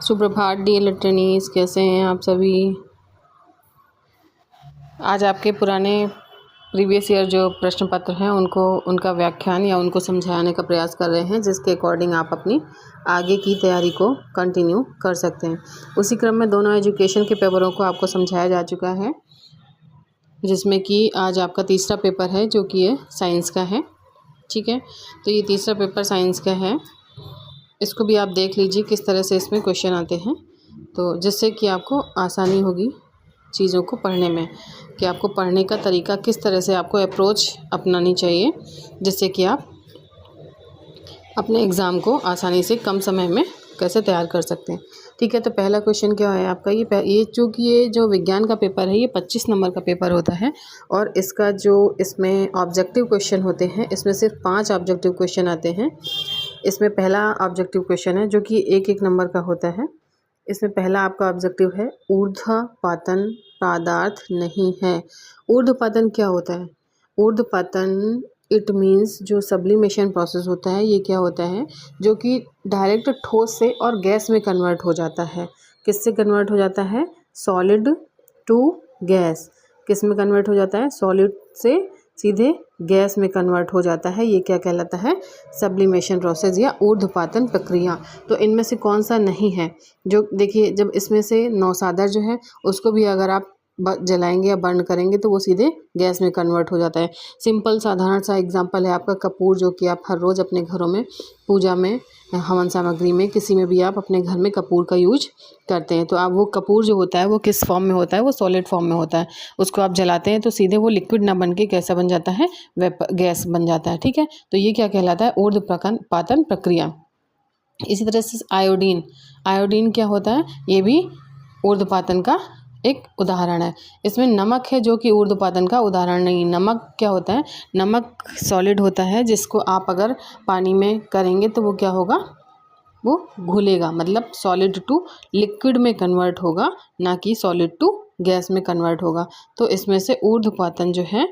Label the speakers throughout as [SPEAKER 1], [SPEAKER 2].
[SPEAKER 1] सुप्रभात डियर लिटरनीज, कैसे हैं आप सभी। आज आपके पुराने प्रीवियस ईयर जो प्रश्न पत्र हैं उनका व्याख्यान या उनको समझाने का प्रयास कर रहे हैं, जिसके अकॉर्डिंग आप अपनी आगे की तैयारी को कंटिन्यू कर सकते हैं। उसी क्रम में दोनों एजुकेशन के पेपरों को आपको समझाया जा चुका है, जिसमें कि आज आपका तीसरा पेपर है जो कि ये साइंस का है। ठीक है, तो ये तीसरा पेपर साइंस का है, इसको भी आप देख लीजिए किस तरह से इसमें क्वेश्चन आते हैं, तो जिससे कि आपको आसानी होगी चीज़ों को पढ़ने में, कि आपको पढ़ने का तरीका किस तरह से आपको अप्रोच अपनानी चाहिए, जिससे कि आप अपने एग्ज़ाम को आसानी से कम समय में कैसे तैयार कर सकते हैं। ठीक है, तो पहला क्वेश्चन क्या है आपका, ये चूँकि ये जो विज्ञान का पेपर है ये 25 नंबर का पेपर होता है, और इसका जो इसमें ऑब्जेक्टिव क्वेश्चन होते हैं, इसमें सिर्फ 5 ऑब्जेक्टिव क्वेश्चन आते हैं। इसमें पहला ऑब्जेक्टिव क्वेश्चन है जो कि 1-1 नंबर का होता है। इसमें पहला आपका ऑब्जेक्टिव है ऊर्ध्वपातन पदार्थ नहीं है। ऊर्ध्वपातन क्या होता है? ऊर्ध्वपातन इट मीन्स जो सब्लिमेशन प्रोसेस होता है, ये क्या होता है, जो कि डायरेक्ट ठोस से और गैस में कन्वर्ट हो जाता है। किससे कन्वर्ट हो जाता है? Solid to gas. किस में कन्वर्ट हो जाता है? सॉलिड से सीधे गैस में कन्वर्ट हो जाता है। ये क्या कहलाता है? सब्लिमेशन प्रोसेस या ऊर्ध्वपातन प्रक्रिया। तो इनमें से कौन सा नहीं है? जो देखिए, जब इसमें से नौसादर जो है उसको भी अगर आप जलाएंगे या बर्न करेंगे तो वो सीधे गैस में कन्वर्ट हो जाता है। सिंपल साधारण सा एग्जांपल है आपका कपूर, जो कि आप हर रोज़ अपने घरों में पूजा में, हवन सामग्री में, किसी में भी आप अपने घर में कपूर का यूज करते हैं। तो आप वो कपूर जो होता है वो किस फॉर्म में होता है? वो सॉलिड फॉर्म में होता है। उसको आप जलाते हैं तो सीधे वो लिक्विड ना बन के कैसा बन जाता है? गैस बन जाता है। ठीक है, तो ये क्या कहलाता है? ऊर्ध्वपातन प्रक्रिया। इसी तरह से आयोडीन क्या होता है? ये भी ऊर्ध्वपातन का एक उदाहरण है। इसमें नमक है जो कि ऊर्ध्वपातन का उदाहरण नहीं। नमक क्या होता है? नमक सॉलिड होता है, जिसको आप अगर पानी में करेंगे तो वो क्या होगा? वो घुलेगा, मतलब सॉलिड टू लिक्विड में कन्वर्ट होगा, ना कि सॉलिड टू गैस में कन्वर्ट होगा। तो इसमें से ऊर्ध्वपातन जो है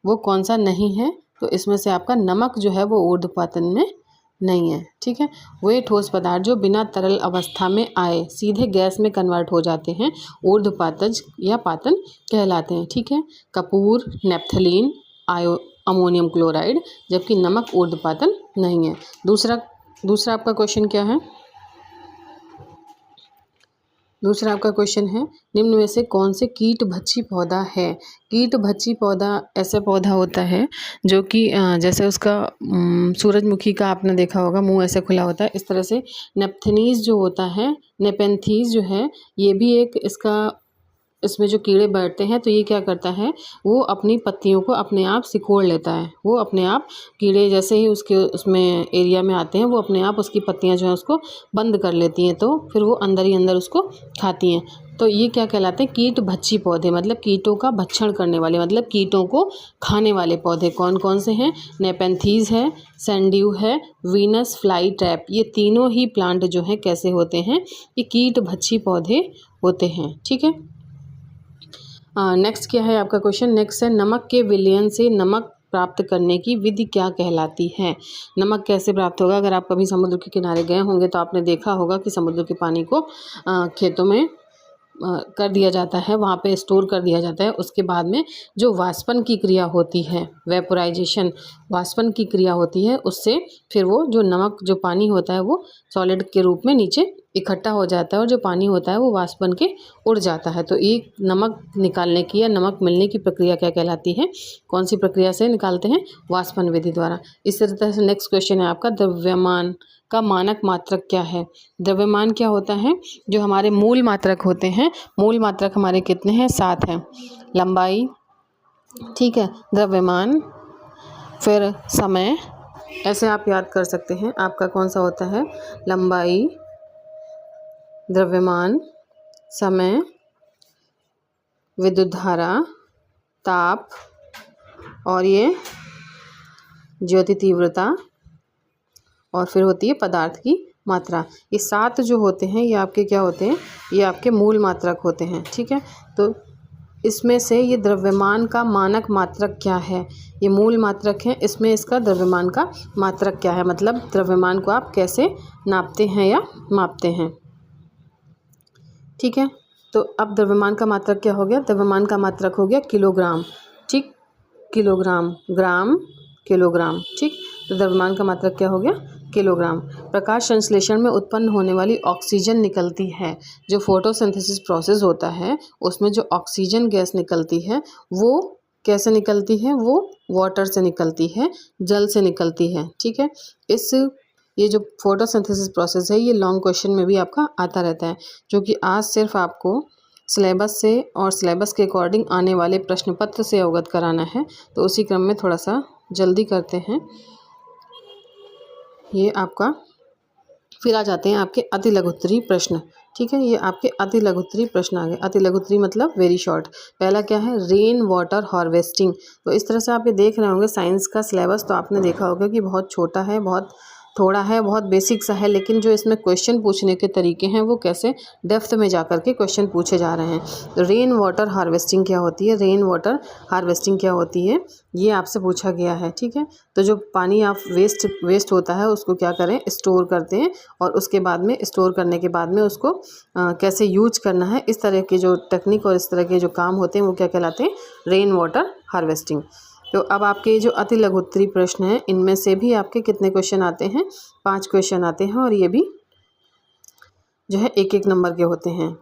[SPEAKER 1] वो कौन सा नहीं है? तो इसमें से आपका नमक जो है वो ऊर्ध्वपातन में नहीं है। ठीक है, वे ठोस पदार्थ जो बिना तरल अवस्था में आए सीधे गैस में कन्वर्ट हो जाते हैं ऊर्ध्वपातज या पातन कहलाते हैं। ठीक है, कपूर, नेप्थलीन, अमोनियम क्लोराइड, जबकि नमक ऊर्ध्वपातन नहीं है। दूसरा आपका क्वेश्चन क्या है? दूसरा आपका क्वेश्चन है, निम्न में से कौन से कीटभक्षी पौधा है? कीटभक्षी पौधा ऐसा पौधा होता है जो कि जैसे उसका सूरजमुखी का आपने देखा होगा मुंह ऐसे खुला होता है, इस तरह से नेपथनीज जो होता है, नेपेंथीज जो है, ये भी एक इसमें जो कीड़े बैठते हैं, तो ये क्या करता है? वो अपनी पत्तियों को अपने आप सिकोड़ लेता है। वो अपने आप कीड़े जैसे ही उसमें एरिया में आते हैं, वो अपने आप उसकी पत्तियां जो है उसको बंद कर लेती हैं, तो फिर वो अंदर ही अंदर उसको खाती हैं। तो ये क्या कहलाते हैं? कीटभक्षी पौधे, मतलब कीटों का भक्षण करने वाले, मतलब कीटों को खाने वाले पौधे कौन कौन से हैं? नेपेंथीज है, सैंड्यू है, वीनस फ्लाई ट्रैप। ये तीनों ही प्लांट जो हैं कैसे होते हैं? ये कीटभक्षी पौधे होते हैं। ठीक है, नेक्स्ट क्या है आपका क्वेश्चन? नेक्स्ट है, नमक के विलयन से नमक प्राप्त करने की विधि क्या कहलाती है? नमक कैसे प्राप्त होगा? अगर आप कभी समुद्र के किनारे गए होंगे तो आपने देखा होगा कि समुद्र के पानी को खेतों में कर दिया जाता है, वहाँ पे स्टोर कर दिया जाता है। उसके बाद में जो वाष्पन की क्रिया होती है, वेपोराइजेशन, वाष्पन की क्रिया होती है, उससे फिर वो जो नमक, जो पानी होता है वो सॉलिड के रूप में नीचे इकट्ठा हो जाता है, और जो पानी होता है वो वाष्प बन के उड़ जाता है। तो एक नमक निकालने की या नमक मिलने की प्रक्रिया क्या कहलाती है? कौन सी प्रक्रिया से निकालते हैं? वाष्पन विधि द्वारा। इस तरह से नेक्स्ट क्वेश्चन है आपका, द्रव्यमान का मानक मात्रक क्या है? द्रव्यमान क्या होता है? जो हमारे मूल मात्रक होते हैं, मूल मात्रक हमारे कितने हैं? 7 हैं। लंबाई, ठीक है, द्रव्यमान, फिर समय, ऐसे आप याद कर सकते हैं। आपका कौन सा होता है? लंबाई, द्रव्यमान, समय, विद्युत धारा, ताप, और ये ज्योति तीव्रता, और फिर होती है पदार्थ की मात्रा। ये 7 जो होते हैं ये आपके क्या होते हैं? ये आपके मूल मात्रक होते हैं। ठीक है, तो इसमें से ये द्रव्यमान का मानक मात्रक क्या है? ये मूल मात्रक है, इसमें इसका द्रव्यमान का मात्रक क्या है? मतलब द्रव्यमान को आप कैसे नापते हैं या मापते हैं? ठीक है। तो अब द्रव्यमान का मात्रक क्या हो गया, द्रव्यमान का मात्रक हो गया किलोग्राम, ठीक, किलोग्राम, ग्राम, किलोग्राम, ठीक। तो द्रव्यमान का मात्रक क्या हो गया, किलोग्राम। प्रकाश संश्लेषण में उत्पन्न होने वाली ऑक्सीजन निकलती है, जो फोटोसिंथेसिस प्रोसेस होता है उसमें जो ऑक्सीजन गैस निकलती है वो कैसे निकलती है, वो वाटर से निकलती है, जल से निकलती है, ठीक है। ये जो फोटोसिंथेसिस प्रोसेस है ये लॉन्ग क्वेश्चन में भी आपका आता रहता है, जो कि आज सिर्फ आपको सिलेबस से और सिलेबस के अकॉर्डिंग आने वाले प्रश्न पत्र से अवगत कराना है। तो उसी क्रम में थोड़ा सा जल्दी करते हैं। ये आपका फिर आ जाते हैं आपके अति लघुत्तरीय प्रश्न, ठीक है। ये आपके अति लघुत्तरीय प्रश्न आ गए। अति लघुत्तरीय मतलब वेरी शॉर्ट। पहला क्या है, रेन वाटर हार्वेस्टिंग। तो इस तरह से आप ये देख रहे होंगे साइंस का सिलेबस, तो आपने देखा होगा कि बहुत छोटा है, बहुत थोड़ा है, बहुत बेसिक सा है, लेकिन जो इसमें क्वेश्चन पूछने के तरीके हैं वो कैसे डेप्थ में जा कर के क्वेश्चन पूछे जा रहे हैं। तो रेन वाटर हार्वेस्टिंग क्या होती है, रेन वाटर हार्वेस्टिंग क्या होती है, ये आपसे पूछा गया है, ठीक है। तो जो पानी आप वेस्ट होता है उसको क्या करें, स्टोर करते हैं, और उसके बाद में स्टोर करने के बाद में उसको कैसे यूज करना है, इस तरह के जो टेक्निक और इस तरह के जो काम होते हैं वो क्या कहलाते हैं, रेन वाटर हार्वेस्टिंग। तो अब आपके जो अति लघुत्तरीय प्रश्न हैं इनमें से भी आपके कितने क्वेश्चन आते हैं, 5 क्वेश्चन आते हैं, और ये भी जो है 1-1 नंबर के होते हैं।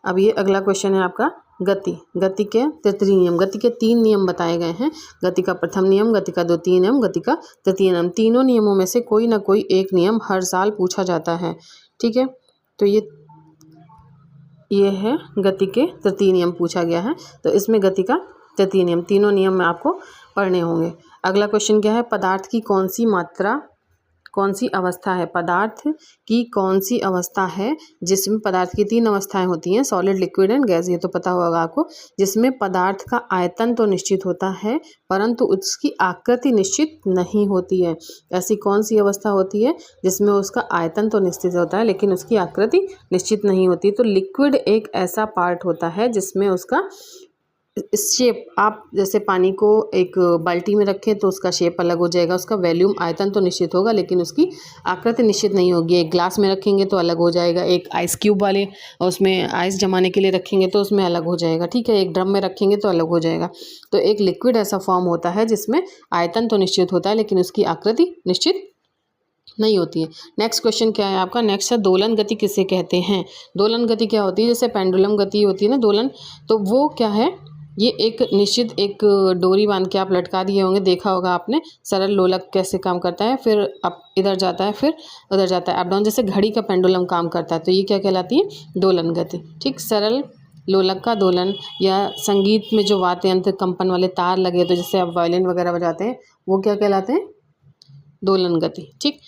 [SPEAKER 1] अब ये अगला क्वेश्चन है आपका गति। गति के तृतीय नियम, गति के 3 नियम बताए गए हैं। गति का प्रथम नियम, गति का द्वितीय नियम, गति का तृतीय नियम। तीनों नियमों में से कोई ना कोई एक नियम हर साल पूछा जाता है, ठीक है। तो ये है गति के तृतीय नियम पूछा गया है। तो इसमें गति का तृतीय नियम, तीनों नियम में आपको पढ़ने होंगे। अगला क्वेश्चन क्या है, पदार्थ की कौन सी मात्रा, कौन सी अवस्था है, पदार्थ की कौन सी अवस्था है जिसमें पदार्थ की 3 अवस्थाएं होती हैं, सॉलिड, लिक्विड एंड गैस, ये तो पता होगा आपको, जिसमें पदार्थ का आयतन तो निश्चित होता है परंतु उसकी आकृति निश्चित नहीं होती है। ऐसी कौन सी अवस्था होती है जिसमें उसका आयतन तो निश्चित होता है लेकिन उसकी आकृति निश्चित नहीं होती। तो लिक्विड एक ऐसा पार्ट होता है जिसमें उसका शेप, आप जैसे पानी को एक बाल्टी में रखें तो उसका शेप अलग हो जाएगा, उसका वॉल्यूम आयतन तो निश्चित होगा लेकिन उसकी आकृति निश्चित नहीं होगी। एक ग्लास में रखेंगे तो अलग हो जाएगा, एक आइस क्यूब वाले उसमें आइस जमाने के लिए रखेंगे तो उसमें अलग हो जाएगा, ठीक है। एक ड्रम में रखेंगे तो अलग हो जाएगा। तो एक लिक्विड ऐसा फॉर्म होता है जिसमें आयतन तो निश्चित होता है लेकिन उसकी आकृति निश्चित नहीं होती है। नेक्स्ट क्वेश्चन क्या है आपका, नेक्स्ट है दोलन गति किसे कहते हैं। दोलन गति क्या होती है, जैसे पेंडुलम गति होती है ना दोलन, तो वो क्या है, ये एक निश्चित एक डोरी बांध के आप लटका दिए होंगे, देखा होगा आपने, सरल लोलक कैसे काम करता है, फिर अप इधर जाता है फिर उधर जाता है, अप डाउन, जैसे घड़ी का पेंडुलम काम करता है। तो ये क्या कहलाती है, दोलन गति, ठीक। सरल लोलक का दोलन, या संगीत में जो वाद्य यंत्र कंपन वाले तार लगे तो जैसे आप वायलिन वगैरह बजाते हैं वो क्या कहलाते हैं, दोलन गति, ठीक।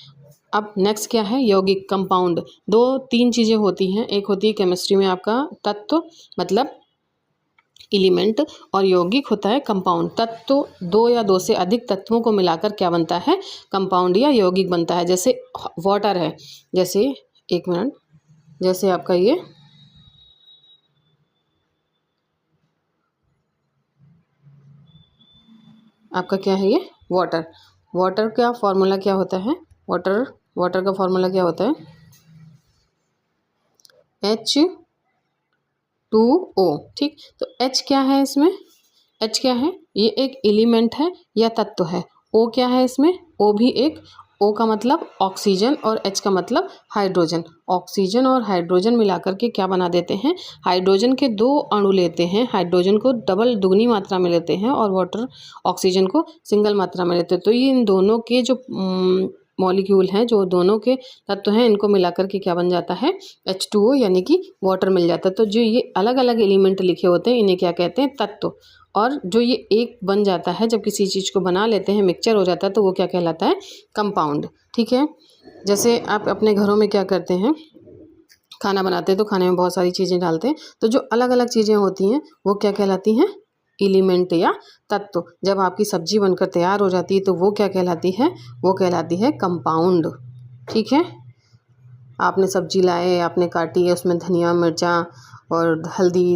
[SPEAKER 1] अब नेक्स्ट क्या है, यौगिक, कंपाउंड। 2-3 चीज़ें होती हैं, एक होती है केमिस्ट्री में आपका तत्व मतलब एलिमेंट, और यौगिक होता है कंपाउंड। तत्व 2 या 2 से अधिक तत्वों को मिलाकर क्या बनता है, कंपाउंड या यौगिक बनता है। जैसे वाटर है, जैसे 1 मिनट, जैसे आपका ये आपका क्या है, ये वाटर, वाटर का फॉर्मूला क्या होता है, वाटर का फॉर्मूला क्या होता है, H2O, ठीक। तो H क्या है इसमें, H क्या है, ये एक एलिमेंट है या तत्व है। O क्या है इसमें, O भी एक, O का मतलब ऑक्सीजन और H का मतलब हाइड्रोजन। ऑक्सीजन और हाइड्रोजन मिलाकर के क्या बना देते हैं, हाइड्रोजन के 2 अणु लेते हैं, हाइड्रोजन को डबल दुगनी मात्रा में लेते हैं और वाटर ऑक्सीजन को सिंगल मात्रा में लेते हैं। तो ये इन दोनों के जो मॉलिक्यूल हैं, जो दोनों के तत्व हैं, इनको मिलाकर के क्या बन जाता है, H2O यानी कि वाटर मिल जाता है। तो जो ये अलग अलग एलिमेंट लिखे होते हैं इन्हें क्या कहते हैं, तत्व। और जो ये एक बन जाता है, जब किसी चीज़ को बना लेते हैं, मिक्सचर हो जाता है, तो वो क्या कहलाता है, कंपाउंड, ठीक है। जैसे आप अपने घरों में क्या करते हैं, खाना बनाते हैं तो खाने में बहुत सारी चीज़ें डालते हैं, तो जो अलग अलग चीज़ें होती हैं वो क्या कहलाती हैं, एलिमेंट या तत्व। जब आपकी सब्जी बनकर तैयार हो जाती है तो वो क्या कहलाती है, वो कहलाती है कंपाउंड, ठीक है। आपने सब्जी लाए, आपने काटी है, उसमें धनिया, मिर्चा और हल्दी,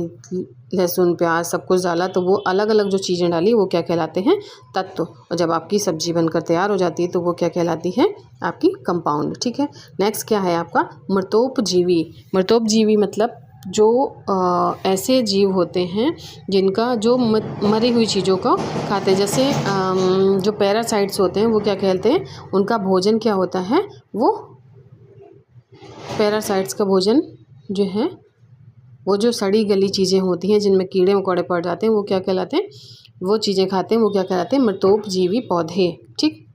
[SPEAKER 1] लहसुन, प्याज सब कुछ डाला, तो वो अलग अलग जो चीज़ें डाली वो क्या कहलाते हैं? तत्व। और जब आपकी सब्जी बनकर तैयार हो जाती है तो वो क्या कहलाती है? आपकी कंपाउंड। ठीक है। नेक्स्ट क्या है आपका? मृतोपजीवी। मृतोपजीवी मतलब जो ऐसे जीव होते हैं जिनका जो मरी हुई चीज़ों को खाते हैं, जैसे जो पैरासाइट्स होते हैं वो क्या कहते हैं? उनका भोजन क्या होता है? वो पैरासाइट्स का भोजन जो है, वो जो सड़ी गली चीज़ें होती हैं जिनमें कीड़े मकोड़े पड़ जाते हैं वो क्या कहलाते हैं? वो चीज़ें खाते हैं वो क्या कहलाते हैं? मृतोपजीवी पौधे। ठीक।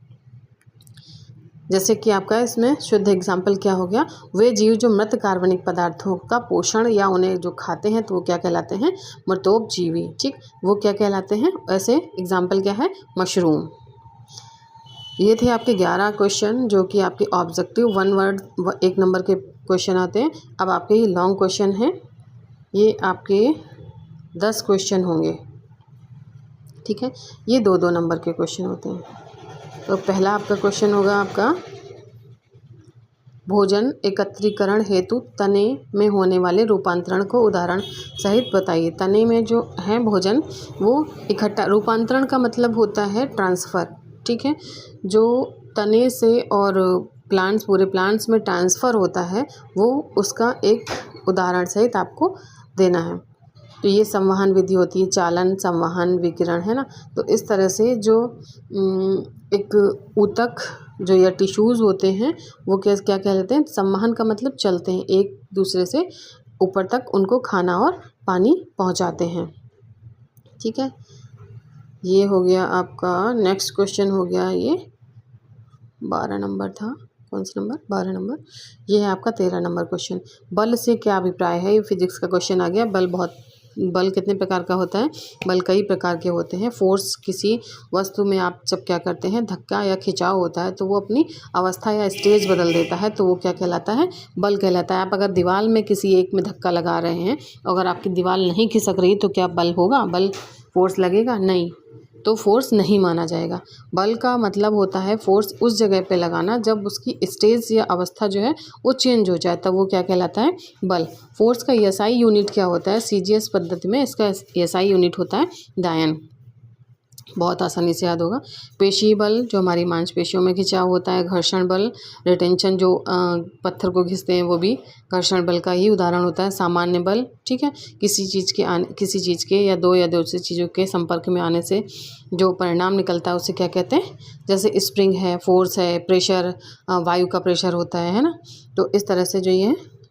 [SPEAKER 1] जैसे कि आपका इसमें शुद्ध एग्जाम्पल क्या हो गया? वे जीव जो मृत कार्बनिक पदार्थों का पोषण या उन्हें जो खाते हैं तो वो क्या कहलाते हैं? मृतोपजीवी। ठीक। वो क्या कहलाते हैं? ऐसे एग्जाम्पल क्या है? मशरूम। ये थे आपके 11 क्वेश्चन जो कि आपके ऑब्जेक्टिव 1 वर्ड 1 नंबर के क्वेश्चन आते हैं। अब आपके ये लॉन्ग क्वेश्चन हैं, ये आपके 10 क्वेश्चन होंगे। ठीक है। ये 2-2 नंबर के क्वेश्चन होते हैं। तो पहला आपका क्वेश्चन होगा आपका, भोजन एकत्रीकरण हेतु तने में होने वाले रूपांतरण को उदाहरण सहित बताइए। तने में जो है भोजन वो इकट्ठा, रूपांतरण का मतलब होता है ट्रांसफ़र। ठीक है। जो तने से और प्लांट्स, पूरे प्लांट्स में ट्रांसफ़र होता है वो उसका एक उदाहरण सहित आपको देना है। तो ये संवहन विधि होती है, चालन, संवहन, विकिरण, है ना। तो इस तरह से जो एक ऊतक जो या टिश्यूज़ होते हैं वो क्या कहलाते हैं? संवहन का मतलब चलते हैं, एक दूसरे से ऊपर तक उनको खाना और पानी पहुंचाते हैं। ठीक है। ये हो गया आपका। नेक्स्ट क्वेश्चन हो गया ये 12 नंबर था। कौन सा नंबर? 12 नंबर। ये है आपका 13 नंबर क्वेश्चन। बल से क्या अभिप्राय है? ये फिजिक्स का क्वेश्चन आ गया। बल कितने प्रकार का होता है? बल कई प्रकार के होते हैं। फोर्स, किसी वस्तु में आप जब क्या करते हैं, धक्का या खिंचाव होता है तो वो अपनी अवस्था या स्टेज बदल देता है, तो वो क्या कहलाता है? बल कहलाता है। आप अगर दीवार में किसी एक में धक्का लगा रहे हैं, अगर आपकी दीवार नहीं खिसक रही तो क्या बल होगा? बल, फोर्स लगेगा? नहीं, तो फोर्स नहीं माना जाएगा। बल का मतलब होता है फोर्स उस जगह पे लगाना जब उसकी स्टेज या अवस्था जो है वो चेंज हो जाए, तब वो क्या कहलाता है? बल। फोर्स का एसआई यूनिट क्या होता है? सीजीएस पद्धति में इसका एसआई यूनिट होता है डायन। बहुत आसानी से याद होगा। पेशी बल जो हमारी मांसपेशियों में खिंचाव होता है, घर्षण बल, रिटेंशन जो पत्थर को खींचते हैं वो भी घर्षण बल का ही उदाहरण होता है। सामान्य बल, ठीक है, किसी चीज़ के या दो से चीज़ों के संपर्क में आने से जो परिणाम निकलता है उसे क्या कहते हैं? जैसे स्प्रिंग है, फोर्स है, प्रेशर, वायु का प्रेशर होता है ना। तो इस तरह से जो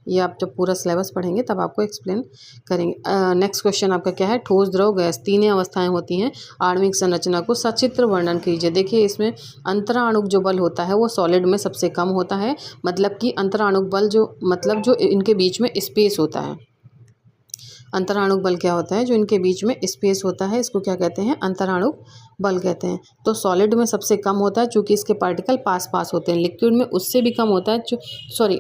[SPEAKER 1] ये आप जब पूरा सिलेबस पढ़ेंगे तब आपको एक्सप्लेन करेंगे। नेक्स्ट क्वेश्चन आपका क्या है? ठोस, द्रव, गैस, तीन अवस्थाएं होती हैं। आणविक संरचना को सचित्र वर्णन कीजिए। देखिए इसमें अंतराणुक जो बल होता है वो सॉलिड में सबसे कम होता है। मतलब कि अंतराणुक बल जो इनके बीच में स्पेस होता है। अंतराणुक बल क्या होता है? जो इनके बीच में स्पेस होता है, इसको क्या कहते हैं? अंतराणुक बल कहते हैं। तो सॉलिड में सबसे कम होता है क्योंकि इसके पार्टिकल पास होते हैं। लिक्विड में उससे भी कम होता है,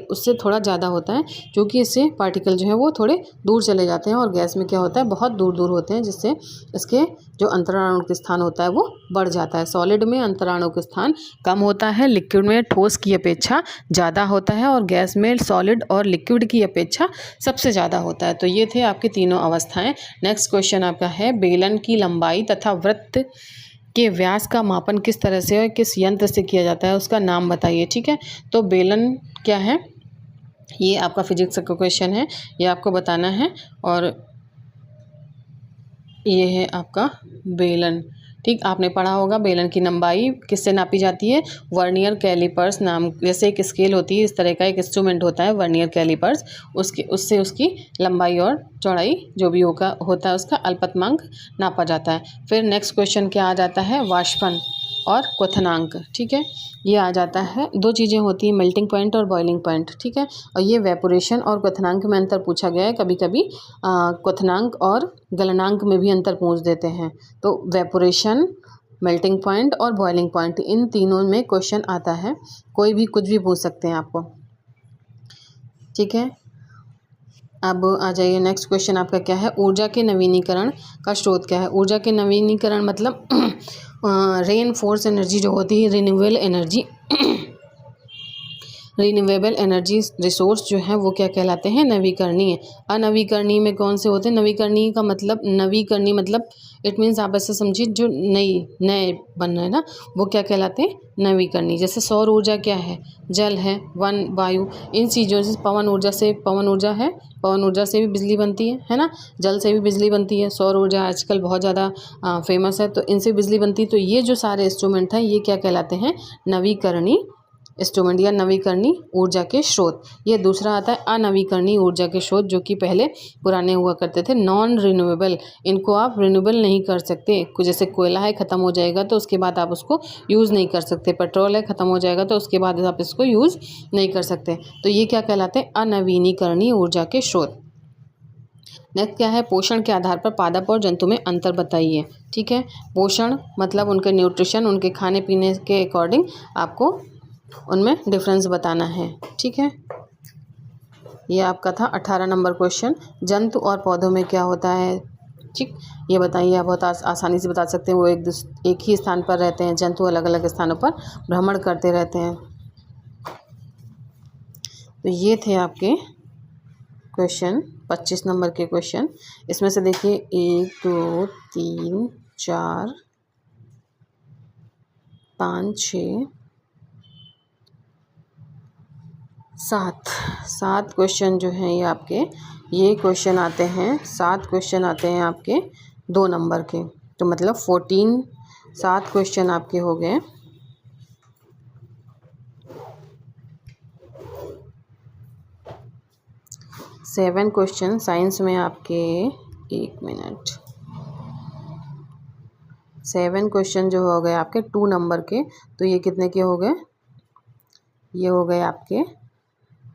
[SPEAKER 1] उससे थोड़ा ज़्यादा होता है क्योंकि इससे पार्टिकल जो है वो थोड़े दूर चले जाते हैं। और गैस में क्या होता है? बहुत दूर दूर होते हैं, जिससे इसके जो अंतराणुक स्थान होता है वो बढ़ जाता है। सॉलिड में अंतराणुक स्थान कम होता है, लिक्विड में ठोस की अपेक्षा ज़्यादा होता है, और गैस में सॉलिड और लिक्विड की अपेक्षा सबसे ज़्यादा होता है। तो ये थे आपकी तीनों अवस्थाएं। नेक्स्ट क्वेश्चन आपका है, बेलन की लंबाई तथा वृत्त के व्यास का मापन किस तरह से और किस यंत्र से किया जाता है, उसका नाम बताइए। ठीक है, तो बेलन क्या है? ये आपका फिजिक्स का क्वेश्चन है, ये आपको बताना है। और ये है आपका बेलन। ठीक, आपने पढ़ा होगा बेलन की लंबाई किससे नापी जाती है? वर्नियर कैलिपर्स नाम, जैसे एक स्केल होती है, इस तरह का एक इंस्ट्रूमेंट होता है वर्नियर कैलिपर्स, उससे उसकी लंबाई और चौड़ाई जो भी होता है उसका अल्पतमांक नापा जाता है। फिर नेक्स्ट क्वेश्चन क्या आ जाता है? वाष्पन और क्वथनांक। ठीक है, ये आ जाता है। दो चीज़ें होती हैं, मेल्टिंग पॉइंट और बॉइलिंग पॉइंट। ठीक है, और ये वेपोरेशन और क्वथनांक में अंतर पूछा गया है। कभी कभी क्वथनांक और गलनांक में भी अंतर पूछ देते हैं। तो वेपोरेशन, मेल्टिंग पॉइंट और बॉइलिंग पॉइंट, इन तीनों में क्वेश्चन आता है। कोई भी कुछ भी पूछ सकते हैं आपको। ठीक है, अब आ जाइए नेक्स्ट क्वेश्चन आपका क्या है? ऊर्जा के नवीनीकरण का स्रोत क्या है? ऊर्जा के नवीनीकरण मतलब रेन फोर्स एनर्जी जो होती है, renewable energy renewable energy resource जो है वो क्या कहलाते हैं, नवीकरणीय। अनवीकरणीय में कौन से होते हैं, नवीकरणीय का मतलब, नवीकरणीय मतलब इट मीन्स आप ऐसे समझिए जो नए बन रहे हैं ना, वो क्या कहलाते हैं, नवीकरणीय। जैसे सौर ऊर्जा क्या है, जल है, वन, वायु, इन चीज़ों से। पवन ऊर्जा से, पवन ऊर्जा है, पवन ऊर्जा से भी बिजली बनती है ना, जल से भी बिजली बनती है, सौर ऊर्जा आजकल बहुत ज़्यादा फेमस है, तो इनसे बिजली बनती है। तो ये जो सारे इंस्ट्रूमेंट हैं ये क्या कहलाते हैं, नवीकरणीय इंस्ट्रूमेंट या नवीकरणीय ऊर्जा के स्रोत। ये दूसरा आता है अनवीकरणीय ऊर्जा के स्रोत, जो कि पहले पुराने हुआ करते थे, नॉन रिन्यूएबल। इनको आप रिन्यूएबल नहीं कर सकते। कुछ जैसे कोयला है, ख़त्म हो जाएगा तो उसके बाद आप उसको यूज़ नहीं कर सकते। पेट्रोल है, ख़त्म हो जाएगा तो उसके बाद आप इसको यूज़ नहीं कर सकते। तो ये क्या कहलाते हैं, अनवीनीकरणीय ऊर्जा के स्रोत। नेक्स्ट क्या है, पोषण के आधार पर पादप और जंतु में अंतर बताइए। ठीक है, पोषण मतलब उनके न्यूट्रिशन, उनके खाने पीने के अकॉर्डिंग आपको उनमें डिफरेंस बताना है। ठीक है, ये आपका था 18 नंबर क्वेश्चन। जंतु और पौधों में क्या होता है, ठीक, ये बताइए। आप बहुत आसानी से बता सकते हैं। वो एक ही स्थान पर रहते हैं, जंतु अलग अलग स्थानों पर भ्रमण करते रहते हैं। तो ये थे आपके क्वेश्चन, 25 नंबर के क्वेश्चन। इसमें से देखिए 1 2 3 4 5 6 7 क्वेश्चन जो हैं ये आपके, ये क्वेश्चन आते हैं, 7 क्वेश्चन आते हैं आपके 2 नंबर के। तो मतलब 7 क्वेश्चन आपके हो गए। सेवन क्वेश्चन साइंस में आपके, 1 मिनट, 7 क्वेश्चन जो हो गए आपके 2 नंबर के। तो ये कितने के हो गए, ये हो गए आपके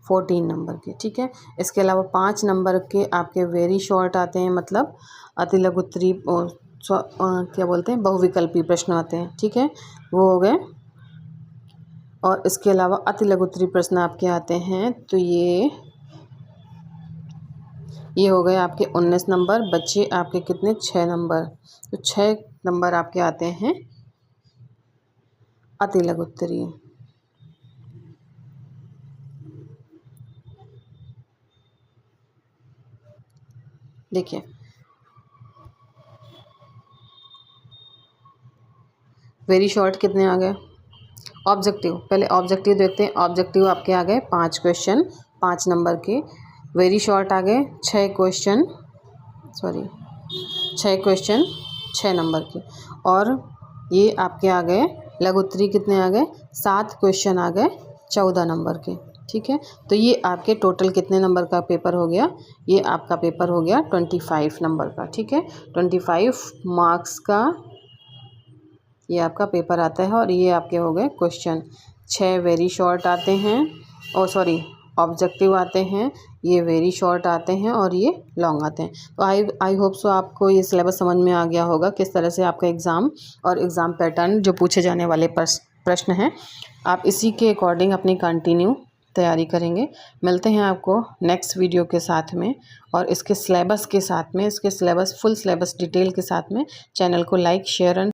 [SPEAKER 1] 14 नंबर के। ठीक है, इसके अलावा 5 नंबर के आपके वेरी शॉर्ट आते हैं, मतलब अति लघुत्तरी क्या बोलते हैं, बहुविकल्पी प्रश्न आते हैं। ठीक है, वो हो गए। और इसके अलावा अति लघुत्तरी प्रश्न आपके आते हैं, तो ये हो गए आपके 19 नंबर। बच्चे आपके कितने, 6 नंबर। तो 6 नंबर आपके आते हैं अति लघुत्तरी। देखिए वेरी शॉर्ट कितने आ गए, ऑब्जेक्टिव, पहले ऑब्जेक्टिव देखते हैं। ऑब्जेक्टिव आपके आ गए 5 क्वेश्चन 5 नंबर के। वेरी शॉर्ट आ गए 6 क्वेश्चन 6 नंबर के। और ये आपके आ गए लघुत्तरी कितने आ गए, 7 क्वेश्चन आ गए 14 नंबर के। ठीक है, तो ये आपके टोटल कितने नंबर का पेपर हो गया, ये आपका पेपर हो गया 25 नंबर का। ठीक है, 25 मार्क्स का ये आपका पेपर आता है। और ये आपके हो गए क्वेश्चन। 6 वेरी शॉर्ट आते हैं, ऑब्जेक्टिव आते हैं, ये वेरी शॉर्ट आते हैं, और ये लॉन्ग आते हैं। तो आई होप सो आपको ये सिलेबस समझ में आ गया होगा, किस तरह से आपका एग्ज़ाम और एग्ज़ाम पैटर्न जो पूछे जाने वाले प्रश्न हैं, आप इसी के अकॉर्डिंग अपनी कंटिन्यू तैयारी करेंगे। मिलते हैं आपको नेक्स्ट वीडियो के साथ में, और इसके सिलेबस के साथ में, इसके सिलेबस फुल सिलेबस डिटेल के साथ में। चैनल को लाइक, शेयर एंड